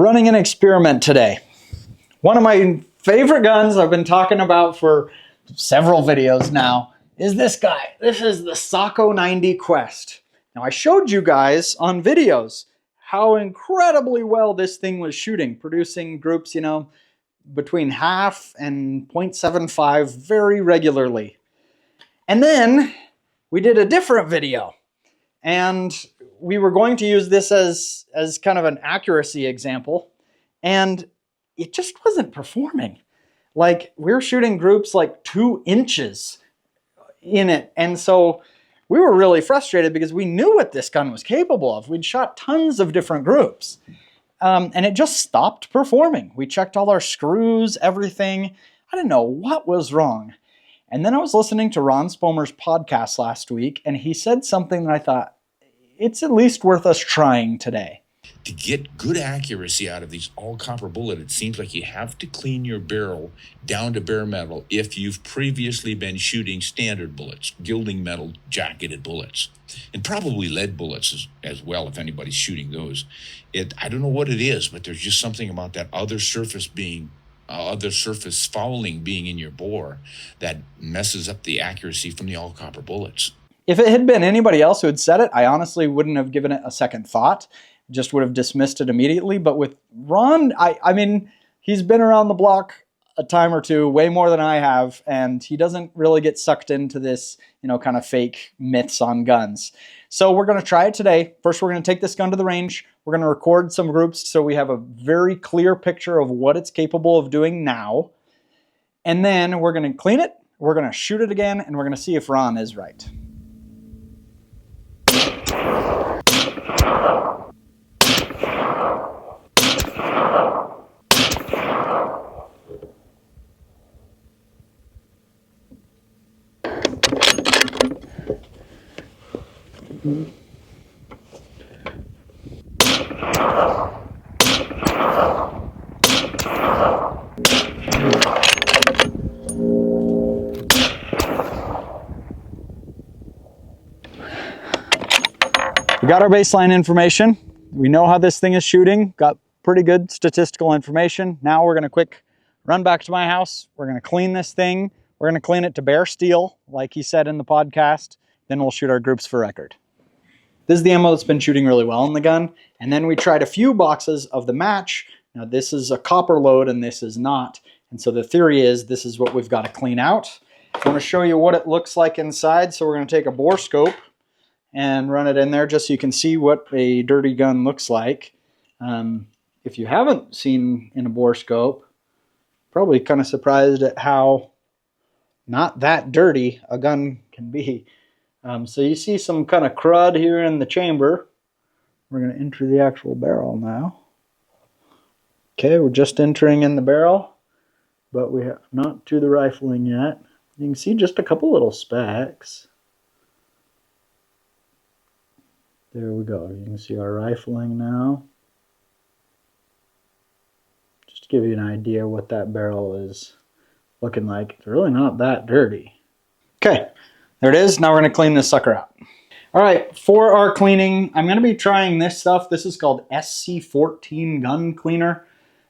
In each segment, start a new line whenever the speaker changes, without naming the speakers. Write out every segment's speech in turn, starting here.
We're running an experiment today. One of my favorite guns I've been talking about for several videos now is this guy. This is the Sako 90 Quest. Now I showed you guys on videos how incredibly well this thing was shooting, producing groups, between half and 0.75 very regularly. And then we did a different video and we were going to use this as kind of an accuracy example, and it just wasn't performing. Like, we're shooting groups like 2 inches in it. And so we were really frustrated because we knew what this gun was capable of. We'd shot tons of different groups. And it just stopped performing. We checked all our screws, everything. I didn't know what was wrong. And then I was listening to Ron Spomer's podcast last week, and he said something that I thought, it's at least worth us trying today.
To get good accuracy out of these all-copper bullet, it seems like you have to clean your barrel down to bare metal if you've previously been shooting standard bullets, gilding metal jacketed bullets, and probably lead bullets as well if anybody's shooting those. I don't know what it is, but there's just something about that other surface fouling being in your bore that messes up the accuracy from the all-copper bullets.
If it had been anybody else who had said it, I honestly wouldn't have given it a second thought. Just would have dismissed it immediately. But with Ron, I mean, he's been around the block a time or two, way more than I have, and he doesn't really get sucked into this, kind of fake myths on guns. So we're going to try it today. First, we're going to take this gun to the range. We're going to record some groups so we have a very clear picture of what it's capable of doing now. And then we're going to clean it, we're going to shoot it again, and we're going to see if Ron is right. We got our baseline information. We know how this thing is shooting. Got pretty good statistical information. Now we're going to quick run back to my house. We're going to clean this thing. We're going to clean it to bare steel, like he said in the podcast. Then we'll shoot our groups for record. This is the ammo that's been shooting really well in the gun. And then we tried a few boxes of the match. Now this is a copper load and this is not. And so the theory is this is what we've got to clean out. I want to show you what it looks like inside. So we're going to take a bore scope and run it in there just so you can see what a dirty gun looks like. If you haven't seen in a bore scope, probably kind of surprised at how not that dirty a gun can be. So you see some kind of crud here in the chamber. We're going to enter the actual barrel now. Okay, we're just entering in the barrel, but we have not to the rifling yet. You can see just a couple little specks. There we go. You can see our rifling now. Just to give you an idea what that barrel is looking like. It's really not that dirty. Okay, there it is. Now we're going to clean this sucker out. All right, for our cleaning, I'm going to be trying this stuff. This is called SC14 Gun Cleaner.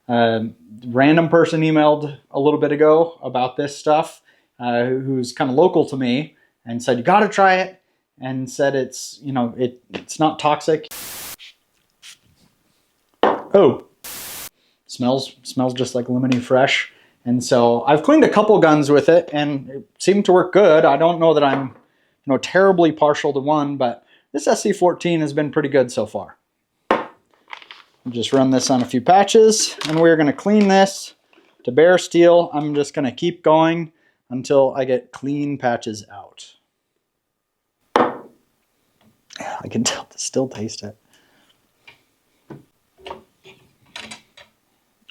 Random person emailed a little bit ago about this stuff, who's kind of local to me, and said, you got to try it. And said it's, it's not toxic. Oh, smells just like lemony fresh. And so I've cleaned a couple guns with it and it seemed to work good. I don't know that I'm, terribly partial to one, but this SC14 has been pretty good so far. I'll just run this on a few patches and we're going to clean this to bare steel. I'm just going to keep going until I get clean patches out. I can still taste it.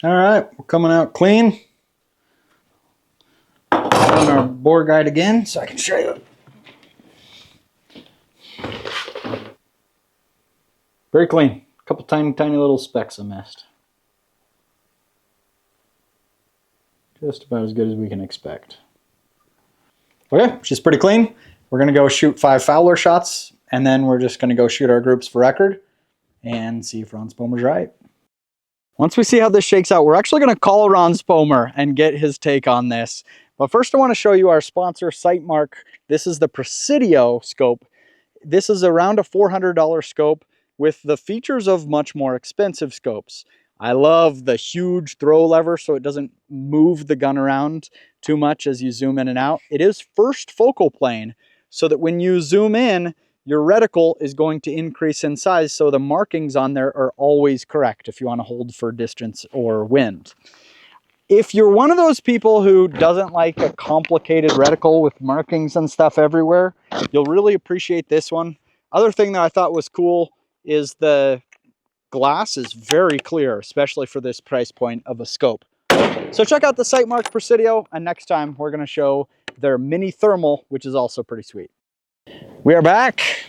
All right, we're coming out clean. Run our bore guide again so I can show you. Very clean. A couple tiny little specks I missed. Just about as good as we can expect. Okay, she's pretty clean. We're going to go shoot 5 Fowler shots. And then we're just going to go shoot our groups for record and see if Ron Spomer's right. Once we see how this shakes out, we're actually going to call Ron Spomer and get his take on this. But first I want to show you our sponsor, Sightmark. This is the Presidio scope. This is around a $400 scope with the features of much more expensive scopes. I love the huge throw lever so it doesn't move the gun around too much as you zoom in and out. It is first focal plane so that when you zoom in, your reticle is going to increase in size, so the markings on there are always correct if you want to hold for distance or wind. If you're one of those people who doesn't like a complicated reticle with markings and stuff everywhere, you'll really appreciate this one. Other thing that I thought was cool is the glass is very clear, especially for this price point of a scope. So check out the Sightmark Presidio, and next time we're going to show their mini thermal, which is also pretty sweet. We are back.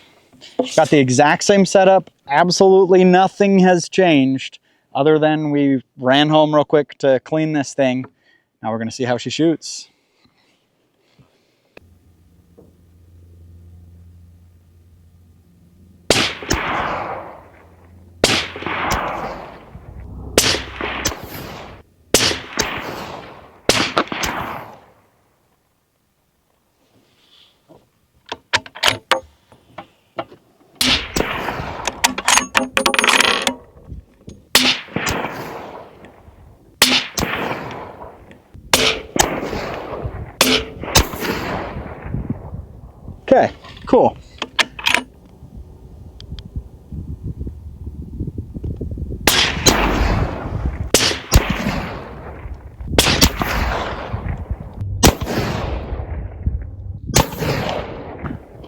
Got the exact same setup. Absolutely nothing has changed other than we ran home real quick to clean this thing. Now we're going to see how she shoots. Okay, cool.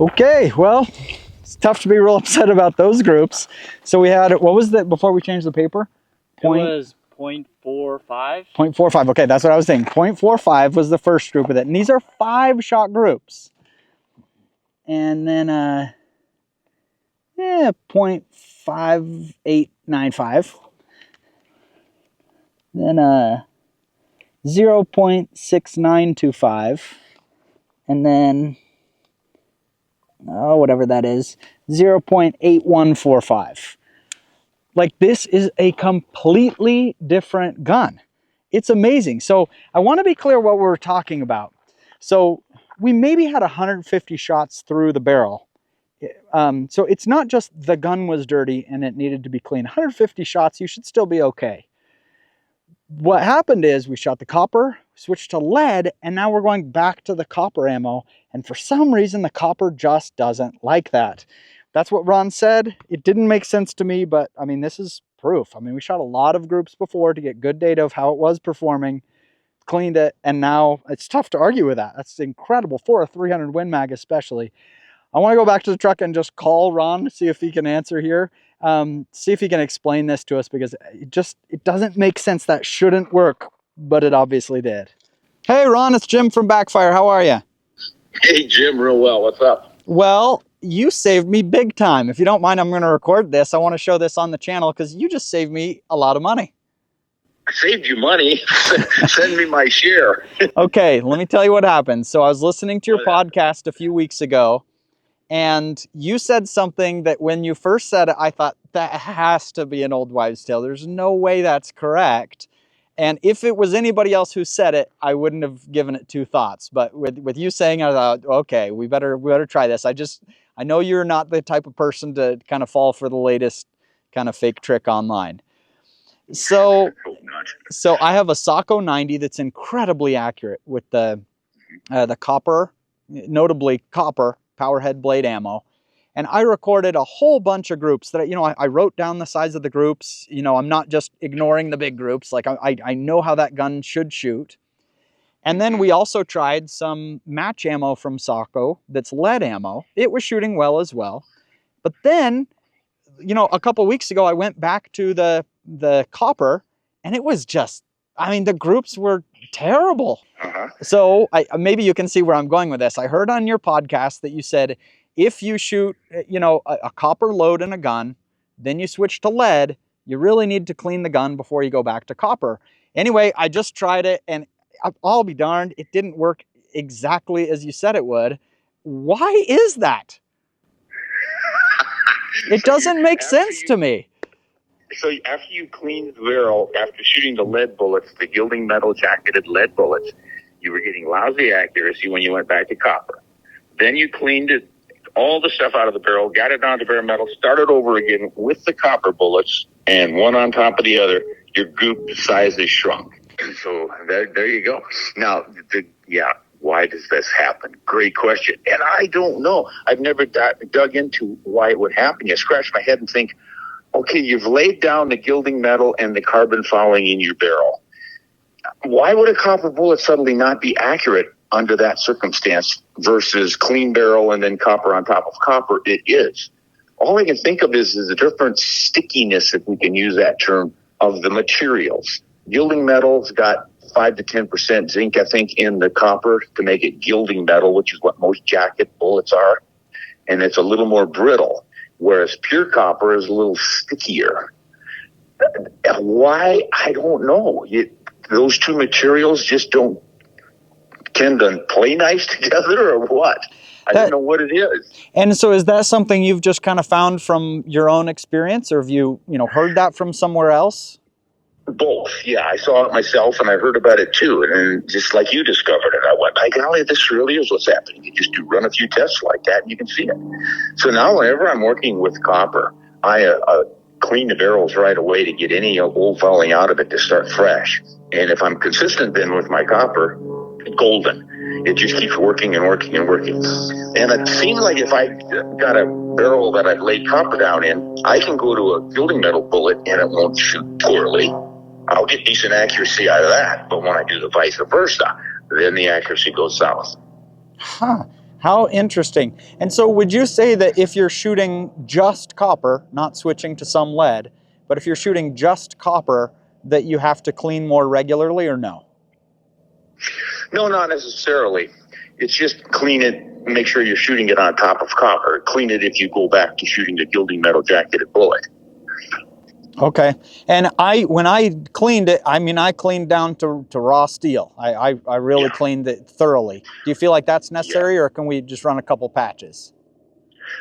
Okay, well, it's tough to be real upset about those groups. So we had, what was that before we changed the paper?
It was 0.45.
0.45, okay, that's what I was thinking. 0.45 was the first group of it. And these are 5-shot groups. And then, 0.5895. Then, 0.6925. And then, oh, whatever that is, 0.8145. Like, this is a completely different gun. It's amazing. So I want to be clear what we're talking about. So we maybe had 150 shots through the barrel. So it's not just the gun was dirty and it needed to be clean. 150 shots, you should still be okay. What happened is we shot the copper, switched to lead, and now we're going back to the copper ammo. And for some reason, the copper just doesn't like that. That's what Ron said. It didn't make sense to me, but I mean, this is proof. I mean, we shot a lot of groups before to get good data of how it was performing, cleaned it, and now it's tough to argue with that. That's incredible for a 300 Win Mag especially. I want to go back to the truck and just call Ron, see if he can answer here. See if he can explain this to us, because it doesn't make sense. That shouldn't work, but it obviously did. Hey Ron, it's Jim from Backfire. How are you?
Hey Jim, real well. What's up?
Well, you saved me big time. If you don't mind, I'm going to record this. I want to show this on the channel because you just saved me a lot of money.
I saved you money. Send me my share.
Okay, let me tell you what happened. So I was listening to your podcast a few weeks ago, and you said something that when you first said it, I thought that has to be an old wives' tale. There's no way that's correct. And if it was anybody else who said it, I wouldn't have given it two thoughts. But with you saying it, I thought, okay, we better try this. I know you're not the type of person to kind of fall for the latest kind of fake trick online. So I have a Socko 90 that's incredibly accurate with the copper, notably copper powerhead blade ammo. And I recorded a whole bunch of groups that, I wrote down the size of the groups. I'm not just ignoring the big groups. Like I know how that gun should shoot. And then we also tried some match ammo from Socko that's lead ammo. It was shooting well as well. But then, a couple weeks ago, I went back to the copper, and it was just, the groups were terrible. So maybe you can see where I'm going with this. I heard on your podcast that you said, if you shoot, a copper load in a gun, then you switch to lead, you really need to clean the gun before you go back to copper. Anyway, I just tried it, and I'll be darned, it didn't work exactly as you said it would. Why is that? It doesn't make sense to me.
So after you clean the barrel, after shooting the lead bullets, the gilding metal jacketed lead bullets, you were getting lousy accuracy when you went back to copper. Then you cleaned it, all the stuff out of the barrel, got it down to bare metal, started over again with the copper bullets, and one on top of the other, your goop size is shrunk. So there you go. Now, why does this happen? Great question. And I don't know. I've never dug into why it would happen. You scratch my head and think, okay, you've laid down the gilding metal and the carbon fouling in your barrel. Why would a copper bullet suddenly not be accurate under that circumstance versus clean barrel and then copper on top of copper? It is. All I can think of is a different stickiness, if we can use that term, of the materials. Gilding metal's got 5 to 10% zinc, I think, in the copper to make it gilding metal, which is what most jacket bullets are. And it's a little more brittle, whereas pure copper is a little stickier. Why? I don't know. Those two materials just don't tend to play nice together, or what? I don't know what it is.
And so is that something you've just kind of found from your own experience, or have you heard that from somewhere else?
Both. Yeah, I saw it myself and I heard about it too. And just like you discovered it, I went, by golly, this really is what's happening. You just do run a few tests like that and you can see it. So now whenever I'm working with copper, I clean the barrels right away to get any old fouling out of it to start fresh. And if I'm consistent then with my copper, golden. It just keeps working and working and working. And it seems like if I got a barrel that I've laid copper down in, I can go to a gilding metal bullet and it won't shoot poorly. I'll get decent accuracy out of that. But when I do the vice versa, then the accuracy goes south.
Huh. How interesting. And so would you say that if you're shooting just copper, not switching to some lead, but if you're shooting just copper, that you have to clean more regularly, or no?
No, not necessarily. It's just clean it, make sure you're shooting it on top of copper. Clean it if you go back to shooting the gilding metal jacketed bullet.
Okay. And when I cleaned it, I cleaned down to raw steel. I really cleaned it thoroughly. Do you feel like that's necessary, or can we just run a couple patches?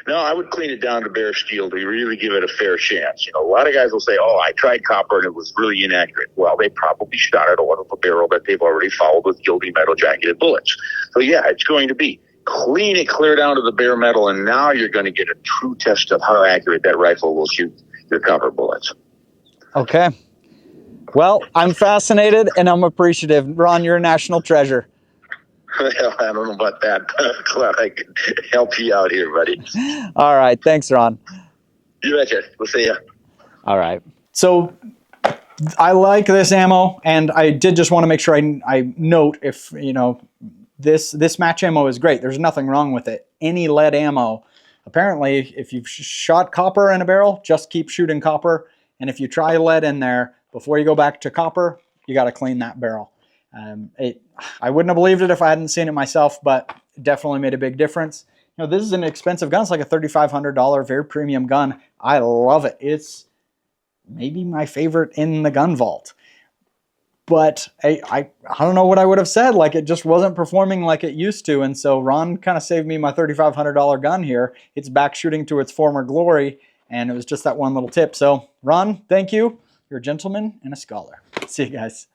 No, I would clean it down to bare steel to really give it a fair chance. A lot of guys will say, oh, I tried copper and it was really inaccurate. Well, they probably shot it out of a barrel that they've already fouled with gilding metal jacketed bullets. So yeah, it's going to be clean it clear down to the bare metal, and now you're going to get a true test of how accurate that rifle will shoot your copper bullets.
Okay. Well, I'm fascinated and I'm appreciative. Ron, you're a national treasure.
Well, I don't know about that, but I'm glad I could help you out here, buddy.
All right. Thanks, Ron.
You betcha. We'll see ya.
All right. So I like this ammo, and I did just want to make sure I note if, this match ammo is great. There's nothing wrong with it. Any lead ammo, apparently, if you've shot copper in a barrel, just keep shooting copper. And if you try lead in there, before you go back to copper, you got to clean that barrel. I wouldn't have believed it if I hadn't seen it myself, but it definitely made a big difference. This is an expensive gun. It's like a $3,500 very premium gun. I love it. It's maybe my favorite in the gun vault. But I don't know what I would have said. Like, it just wasn't performing like it used to. And so Ron kind of saved me my $3,500 gun here. It's back shooting to its former glory. And it was just that one little tip. So Ron, thank you. You're a gentleman and a scholar. See you guys.